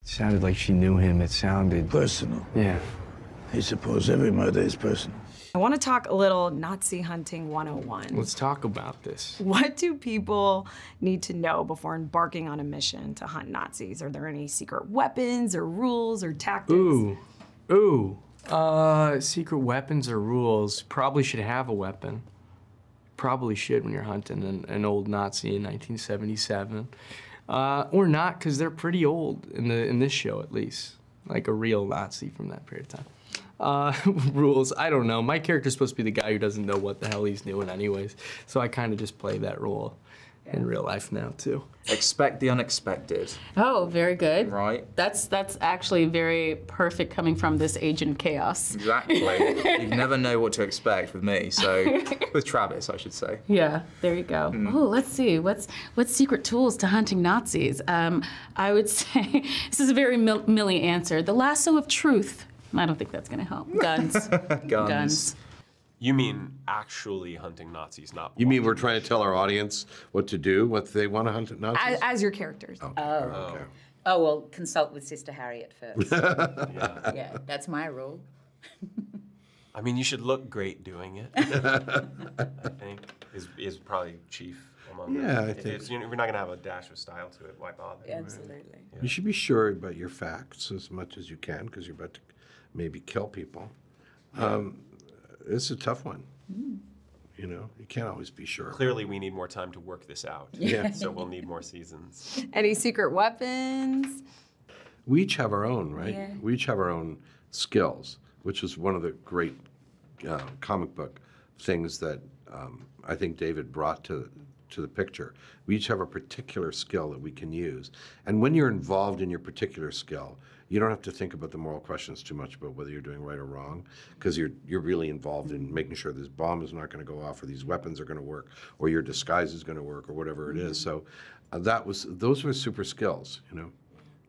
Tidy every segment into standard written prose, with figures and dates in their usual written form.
It sounded like she knew him. It sounded... Personal. Yeah. I suppose every murder is personal. I want to talk a little Nazi hunting 101. Let's talk about this. What do people need to know before embarking on a mission to hunt Nazis? Are there any secret weapons or rules or tactics? Secret weapons or rules. Probably should have a weapon. Probably should when you're hunting an old Nazi in 1977. Or not, because they're pretty old in this show at least. Like a real Nazi from that period of time. Rules, I don't know. My character's supposed to be the guy who doesn't know what the hell he's doing anyways. So I kind of just play that role in real life now too. Expect the unexpected. Oh, very good. Right. That's actually very perfect coming from this Agent Chaos. Exactly. You never know what to expect with me, so with Travis, I should say. Yeah, there you go. Oh, let's see. What's secret tools to hunting Nazis? I would say this is a very Millie answer. The lasso of truth. I don't think that's gonna help. Guns. Guns. You mean actually hunting Nazis, not You mean we're trying to tell our audience what to do, what they want to hunt Nazis? As your characters. Okay. Okay. Oh, well, consult with Sister Harriet first. Yeah, that's my rule. I mean, you should look great doing it. I think is probably chief among them. Yeah, I think. If you're not gonna have a dash of style to it, why bother? Absolutely. Yeah. You should be sure about your facts as much as you can, because you're about to maybe kill people. It's a tough one. You know, you can't always be sure. Clearly, we need more time to work this out. Yeah. So we'll need more seasons. Any secret weapons? We each have our own, right? Yeah. We each have our own skills, which is one of the great comic book things that I think David brought to the picture. We each have a particular skill that we can use. And when you're involved in your particular skill, you don't have to think about the moral questions too much about whether you're doing right or wrong, because you're really involved in making sure this bomb is not going to go off, or these weapons are going to work, or your disguise is going to work, or whatever it is. So those were super skills, you know,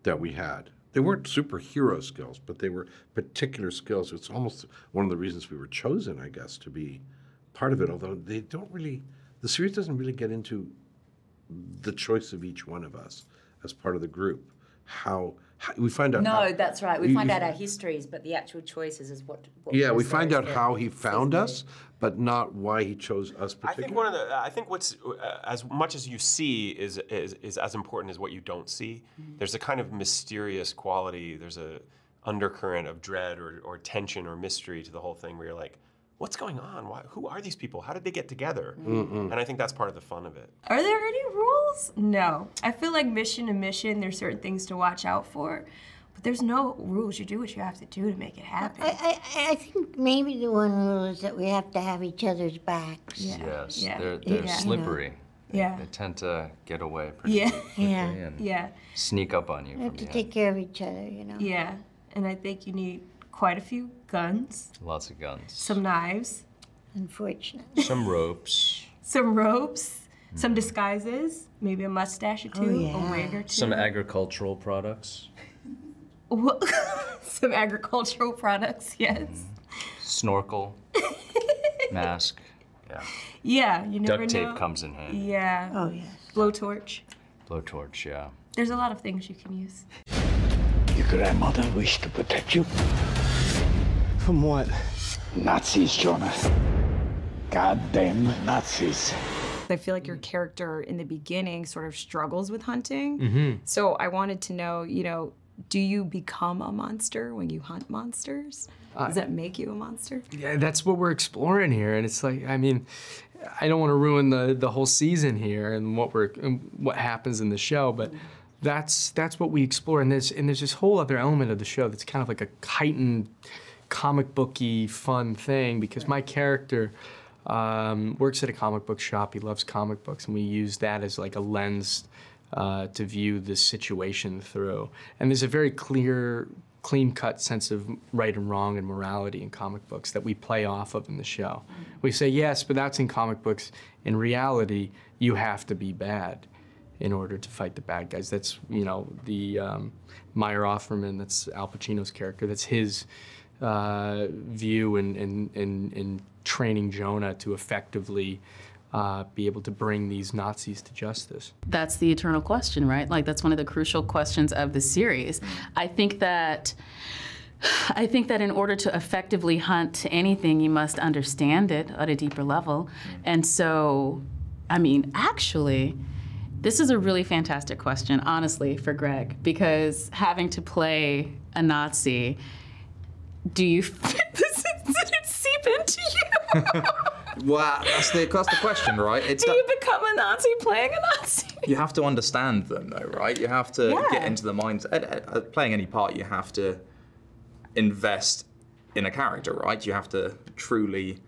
that we had. They weren't superhero skills, but they were particular skills. It's almost one of the reasons we were chosen, I guess, to be part of it, although they don't really, the series doesn't really get into the choice of each one of us as part of the group. How we find out. No, that's right. We find out our histories, but the actual choices is what yeah, we find out how he found us, but not why he chose us particularly. I think what's as much as you see is as important as what you don't see. There's a kind of mysterious quality. There's a undercurrent of dread or tension or mystery to the whole thing, where you're like, what's going on? Who are these people? How did they get together? And I think that's part of the fun of it. Are there any rules? No. I feel like mission to mission, there's certain things to watch out for, but there's no rules. You do what you have to do to make it happen. I think maybe the one rule is that we have to have each other's backs. Yeah. Yes, Yeah. they're slippery. Yeah. They tend to get away pretty Yeah. quickly and sneak up on you. We have to take care of each other, you know. Yeah, and I think you need quite a few guns. Lots of guns. Some knives. Unfortunately. Some ropes. Some ropes. Some disguises. Maybe a mustache or two. A wig or two. Some agricultural products. Some agricultural products, yes. Snorkel. Mask. Yeah. Yeah, you never know. Duct tape comes in handy. Yeah. Oh, yes. Blowtorch. Blowtorch, yeah. There's a lot of things you can use. Your grandmother wished to protect you. From what? Nazis, Jonah. Goddamn Nazis. I feel like your character in the beginning sort of struggles with hunting. So I wanted to know, you know, do you become a monster when you hunt monsters? Does that make you a monster? Yeah, that's what we're exploring here, and it's like, I mean, I don't want to ruin the whole season here and what happens in the show, but that's what we explore, and there's this whole other element of the show that's kind of like a heightened comic booky fun thing, because my character works at a comic book shop. He loves comic books, and we use that as like a lens to view this situation through. And there's a very clean-cut sense of right and wrong and morality in comic books that we play off of in the show. We say, yes, but that's in comic books. In reality, you have to be bad in order to fight the bad guys. That's, you know, the Meyer Offerman, that's Al Pacino's character, that's his view in training Jonah to effectively be able to bring these Nazis to justice? That's the eternal question, right? Like, that's one of the crucial questions of the series. I think that in order to effectively hunt anything, you must understand it at a deeper level. And so, I mean, actually, this is a really fantastic question, honestly, for Greg, because having to play a Nazi, did it seep into you? Well, that's the question, right? Do you become a Nazi playing a Nazi? You have to understand them, though, right? You have to get into the minds. Playing any part, you have to invest in a character, right? You have to truly.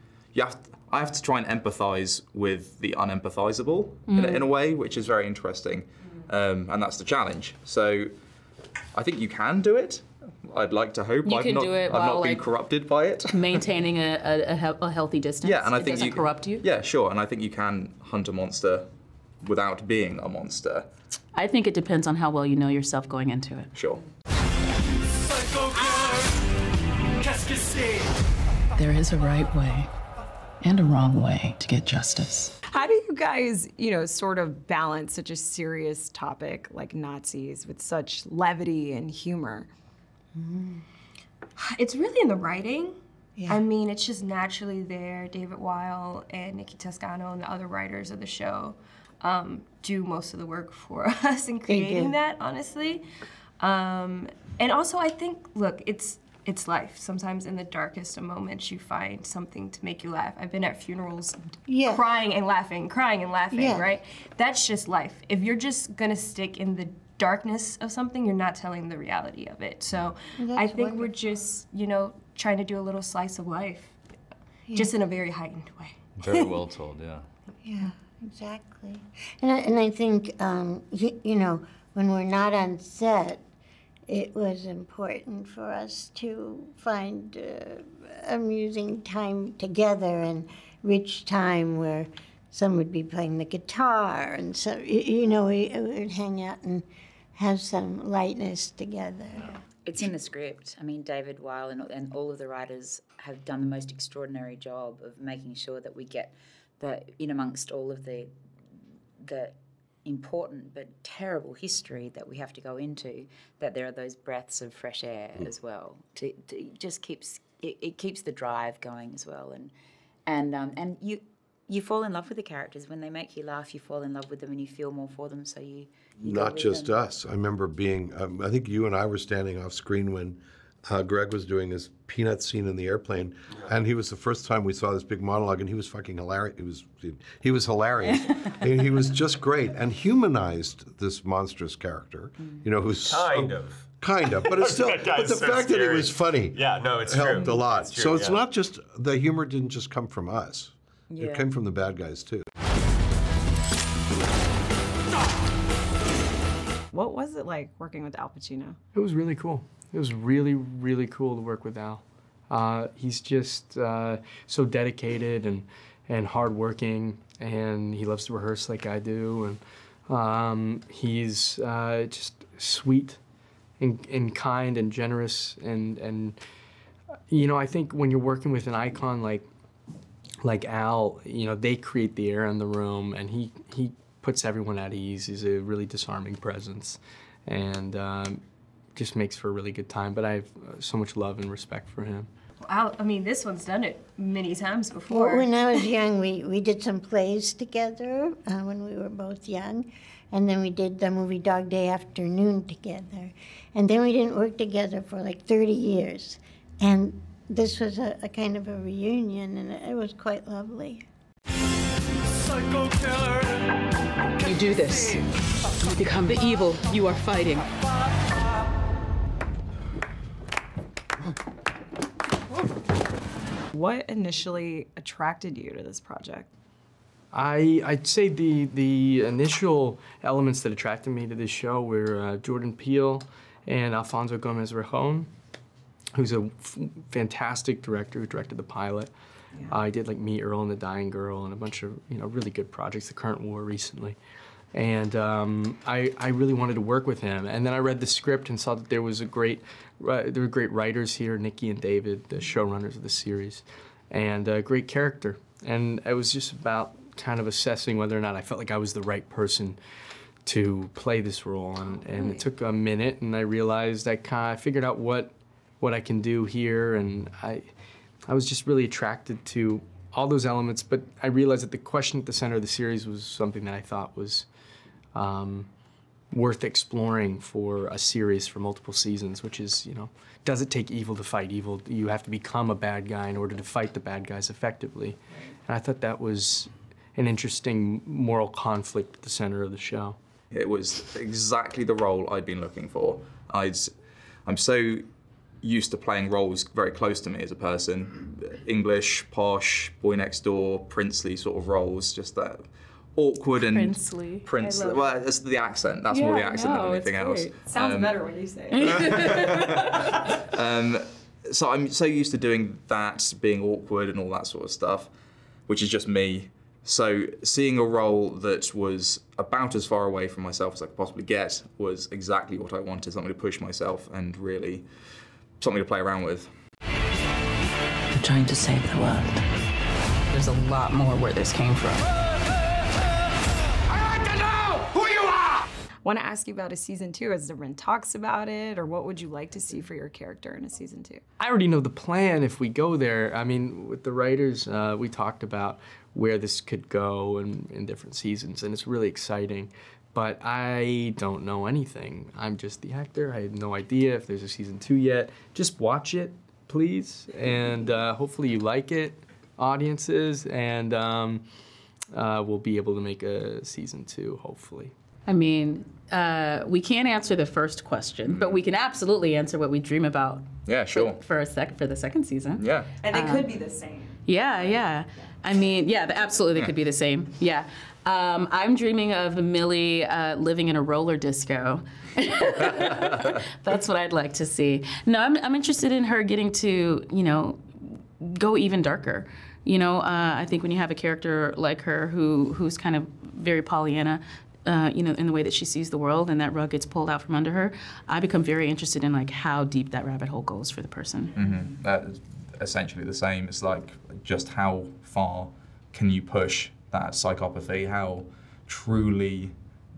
I have to try and empathize with the unempathizable in a way, which is very interesting, and that's the challenge. So, I think you can do it. I'd like to hope. You can do it while, I've not been like, corrupted by it. Maintaining a healthy distance. Yeah, and I it think doesn't corrupt you. Yeah, sure, and I think you can hunt a monster without being a monster. I think it depends on how well you know yourself going into it. Sure. There is a right way and a wrong way to get justice. How do you guys, sort of balance such a serious topic like Nazis with such levity and humor? It's really in the writing. Yeah. I mean, it's just naturally there. David Weil and Nikki Toscano and the other writers of the show do most of the work for us in creating that, honestly. And also, I think, look, it's life. Sometimes in the darkest of moments, you find something to make you laugh. I've been at funerals crying and laughing, right? That's just life. If you're just gonna stick in the darkness of something, you're not telling the reality of it. So I think we're just, trying to do a little slice of life, just in a very heightened way. Very well told, yeah. Yeah, exactly. And I think, when we're not on set, it was important for us to find amusing time together and rich time where some would be playing the guitar and so, we would hang out and have some lightness together. It's in the script. I mean, David Weil and all of the writers have done the most extraordinary job of making sure that we get in amongst all of the important but terrible history that we have to go into, that there are those breaths of fresh air as well. It just keeps the drive going as well, and you fall in love with the characters when they make you laugh. You fall in love with them and you feel more for them. So you not just us. I remember being. I think you and I were standing off screen when Greg was doing his peanut scene in the airplane, and he was the first time we saw this big monologue, and he was fucking hilarious. He was hilarious, and he was just great, and humanized this monstrous character. Who's kind of, but it's still. But the fact that it was funny, it's helped true. a lot. It's true, so it's not just the humor didn't just come from us. Yeah. It came from the bad guys too. What was it like working with Al Pacino? It was really cool. It was really, really cool to work with Al. He's just so dedicated and hardworking, and he loves to rehearse like I do, and he's just sweet and kind and generous, and I think when you're working with an icon like Al, they create the air in the room, and he puts everyone at ease. He's a really disarming presence, and just makes for a really good time. But I have so much love and respect for him. Well, this one's done it many times before. When I was young, we did some plays together when we were both young, and then we did the movie Dog Day Afternoon together, and then we didn't work together for like 30 years, and this was a kind of a reunion, and it was quite lovely. You do this, you become the evil you are fighting. What initially attracted you to this project? I'd say the initial elements that attracted me to this show were Jordan Peele and Alfonso Gomez-Rejon, who's a fantastic director who directed the pilot. Yeah. He did like Me, Earl, and the Dying Girl, and a bunch of really good projects, The Current War recently. And I really wanted to work with him. And then I read the script and saw that there were great writers here, Nikki and David, the showrunners of the series, and a great character. And it was just about kind of assessing whether or not I felt like I was the right person to play this role, and it took a minute, and I realized I figured out what I can do here, and I was just really attracted to all those elements, but I realized that the question at the center of the series was something that I thought was worth exploring for a series for multiple seasons, which is, you know, does it take evil to fight evil? You have to become a bad guy in order to fight the bad guys effectively. And I thought that was an interesting moral conflict at the center of the show. It was exactly the role I'd been looking for. I'm so used to playing roles very close to me as a person. English, posh, boy next door, princely sort of roles, just that awkward and Princely. Well, it's the accent. That's more the accent than anything else. Sounds better when you say it. So I'm so used to doing that, being awkward and all that sort of stuff, which is just me. So seeing a role that was about as far away from myself as I could possibly get was exactly what I wanted, something to push myself and really something to play around with. I'm trying to save the world. There's a lot more where this came from. I want to ask you about a season 2. Has there been talks about it, or what would you like to see for your character in a season 2? I already know the plan if we go there. I mean, with the writers, we talked about where this could go in different seasons, and it's really exciting. But I don't know anything. I'm just the actor. I have no idea if there's a season 2 yet. Just watch it, please, and hopefully you like it, audiences, and we'll be able to make a season 2, hopefully. I mean, we can't answer the first question, but we can absolutely answer what we dream about. Yeah, sure. For the second season. Yeah. And they could be the same. Yeah. I mean, yeah, absolutely, they could be the same. Yeah. I'm dreaming of Millie living in a roller disco. That's what I'd like to see. No, I'm interested in her getting to, you know, go even darker. You know, I think when you have a character like her who's kind of very Pollyanna, you know, in the way that she sees the world, and that rug gets pulled out from under her, I become very interested in like how deep that rabbit hole goes for the person. Mm-hmm. That is essentially the same. It's like just how far can you push that psychopathy? How truly,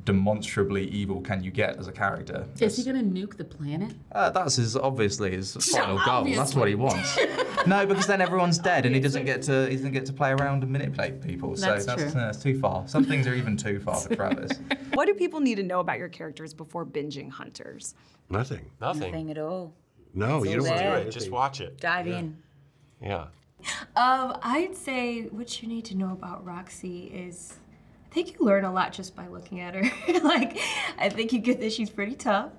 demonstrably evil can you get as a get? Is he gonna nuke the planet? That's obviously his final goal. That's what he wants. No, because then everyone's dead and he doesn't get to play around and manipulate people. That's so true. That's too far. Some things are even too far for Travis. What do people need to know about your characters before binging Hunters? Nothing. Nothing at all. No, you don't want to do there. it. Just watch it. Dive in. Yeah. I'd say what you need to know about Roxy is, I think you learn a lot just by looking at her. Like, I think you get that she's pretty tough.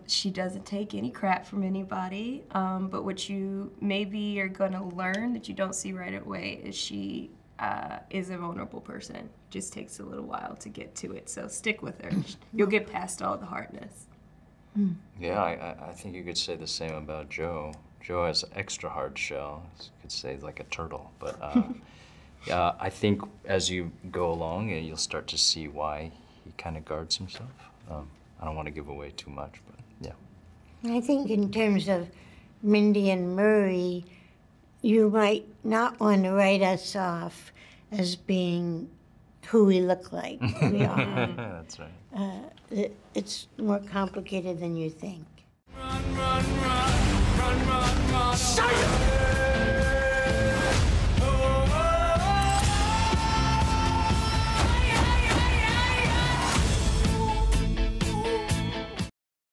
She doesn't take any crap from anybody, but what you maybe are gonna learn that you don't see right away is she is a vulnerable person. It just takes a little while to get to it, so stick with her. You'll get past all the hardness. Yeah, I think you could say the same about Joe. Joe has an extra hard shell. You could say like a turtle, but I think as you go along, you'll start to see why he kind of guards himself. I don't want to give away too much, but yeah. I think in terms of Mindy and Murray, you might not want to write us off as being who we look like we are. That's right. It's more complicated than you think. Run, run, run, run, run, run.